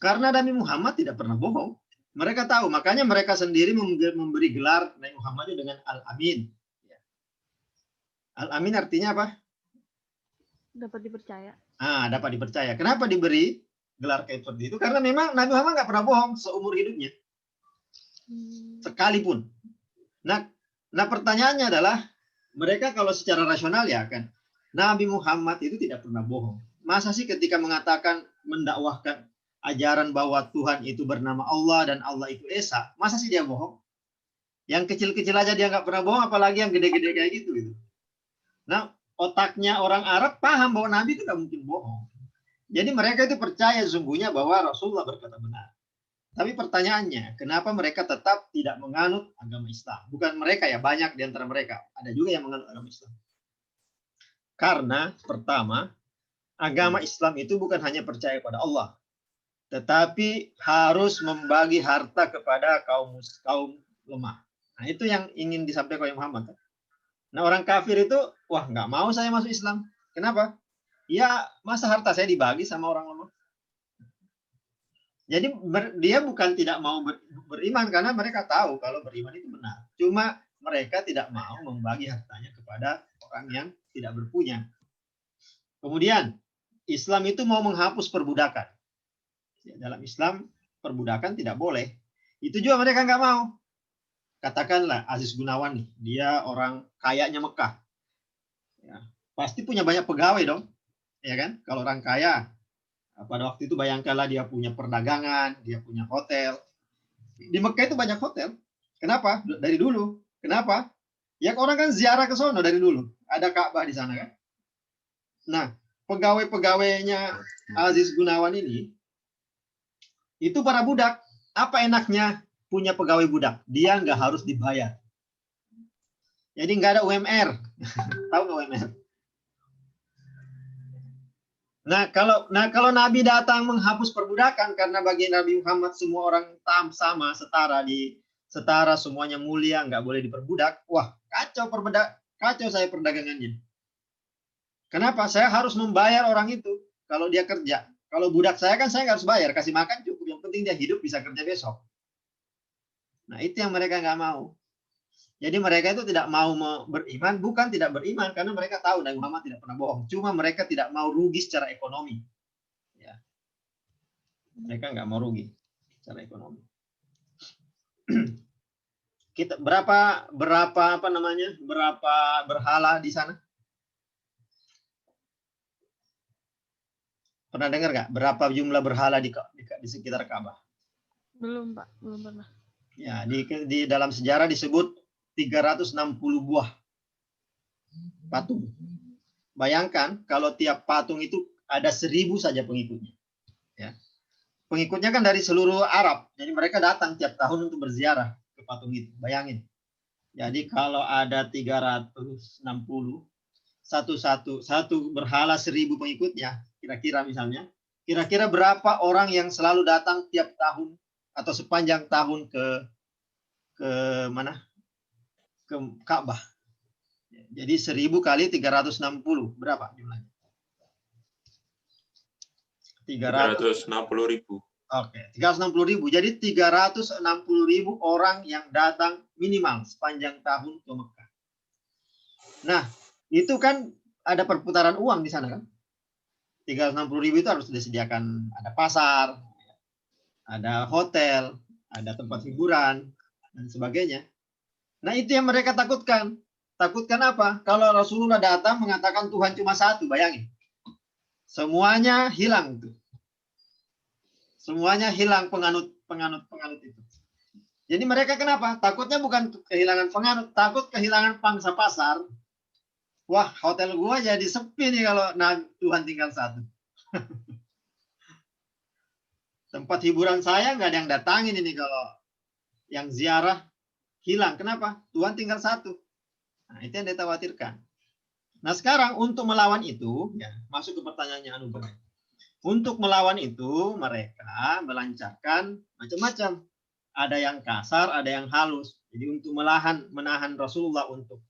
Karena Nabi Muhammad tidak pernah bohong. Mereka tahu, makanya mereka sendiri memberi gelar Nabi Muhammad itu dengan Al-Amin. Al-Amin artinya apa? Dapat dipercaya. Dapat dipercaya. Kenapa diberi gelar kayak seperti itu? Karena memang Nabi Muhammad nggak pernah bohong seumur hidupnya. Sekalipun. Nah, pertanyaannya adalah, mereka kalau secara rasional ya kan, Nabi Muhammad itu tidak pernah bohong. Masa sih ketika mengatakan, mendakwahkan ajaran bahwa Tuhan itu bernama Allah dan Allah itu Esa, masa sih dia bohong? Yang kecil-kecil aja dia nggak pernah bohong, apalagi yang gede-gede kayak gitu. Nah, otaknya orang Arab paham bahwa Nabi itu nggak mungkin bohong. Jadi mereka itu percaya sesungguhnya bahwa Rasulullah berkata benar. Tapi pertanyaannya, kenapa mereka tetap tidak menganut agama Islam? Bukan mereka ya, banyak di antara mereka. Ada juga yang menganut agama Islam. Karena pertama, agama Islam itu bukan hanya percaya pada Allah, tetapi harus membagi harta kepada kaum lemah. Nah, itu yang ingin disampaikan oleh Muhammad. Nah, orang kafir itu, wah nggak mau saya masuk Islam. Kenapa? Ya, masa harta saya dibagi sama orang lemah. Jadi dia bukan tidak mau beriman, karena mereka tahu kalau beriman itu benar. Cuma mereka tidak mau membagi hartanya kepada orang yang tidak berpunya. Kemudian, Islam itu mau menghapus perbudakan. Dalam Islam, perbudakan tidak boleh. Itu juga mereka nggak mau. Katakanlah Aziz Gunawan nih, dia orang kayanya Mekah. Ya, pasti punya banyak pegawai dong. Ya kan? Kalau orang kaya, pada waktu itu bayangkanlah dia punya perdagangan, dia punya hotel. Di Mekah itu banyak hotel. Kenapa? Dari dulu. Kenapa? Ya orang kan ziarah ke sono dari dulu. Ada Ka'bah di sana kan. Nah, pegawai-pegawainya Aziz Gunawan ini, itu para budak. Apa enaknya punya pegawai budak? Dia nggak harus dibayar. Jadi nggak ada UMR. Tahu nggak UMR? Nah, kalau Nabi datang menghapus perbudakan, karena bagi Nabi Muhammad semua orang sama, setara, semuanya mulia, nggak boleh diperbudak. Wah, kacau saya perdagangannya. Kenapa? Saya harus membayar orang itu kalau dia kerja. Kalau budak saya kan saya nggak harus bayar, kasih makan cukup. Yang penting dia hidup bisa kerja besok. Nah, itu yang mereka nggak mau. Jadi mereka itu tidak mau beriman, bukan tidak beriman, karena mereka tahu Nabi Muhammad tidak pernah bohong. Cuma mereka tidak mau rugi secara ekonomi. Ya. Mereka nggak mau rugi secara ekonomi. Kita berapa berhala di sana? Pernah dengar nggak berapa jumlah berhala di sekitar Ka'bah? Belum, Pak, belum pernah. Ya, di dalam sejarah disebut 360 buah patung. Bayangkan kalau tiap patung itu ada 1000 saja pengikutnya. Ya. Pengikutnya kan dari seluruh Arab. Jadi mereka datang tiap tahun untuk berziarah ke patung itu. Bayangin. Jadi kalau ada 360, satu berhala 1000 pengikutnya, kira-kira berapa orang yang selalu datang tiap tahun atau sepanjang tahun ke mana? Ke Ka'bah. Jadi 1000 kali 360 berapa jumlahnya? 360.000. Oke, 360.000. Jadi 360.000 orang yang datang minimal sepanjang tahun ke Mekah. Nah, itu kan ada perputaran uang di sana kan? 360.000 itu harus disediakan, ada pasar, ada hotel, ada tempat hiburan, dan sebagainya. Nah, itu yang mereka takutkan. Takutkan apa? Kalau Rasulullah datang mengatakan Tuhan cuma satu, bayangin. Semuanya hilang itu. Semuanya hilang penganut itu. Jadi mereka kenapa? Takutnya bukan kehilangan penganut, takut kehilangan pangsa pasar. Wah, hotel gua jadi sepi nih kalau Tuhan tinggal satu. Tempat hiburan saya nggak ada yang datangin ini kalau yang ziarah hilang. Kenapa? Tuhan tinggal satu. Nah, itu yang dikhawatirkan. Nah, sekarang untuk melawan itu, ya, masuk ke pertanyaannya Anu. Untuk melawan itu, mereka melancarkan macam-macam. Ada yang kasar, ada yang halus. Jadi untuk menahan Rasulullah untuk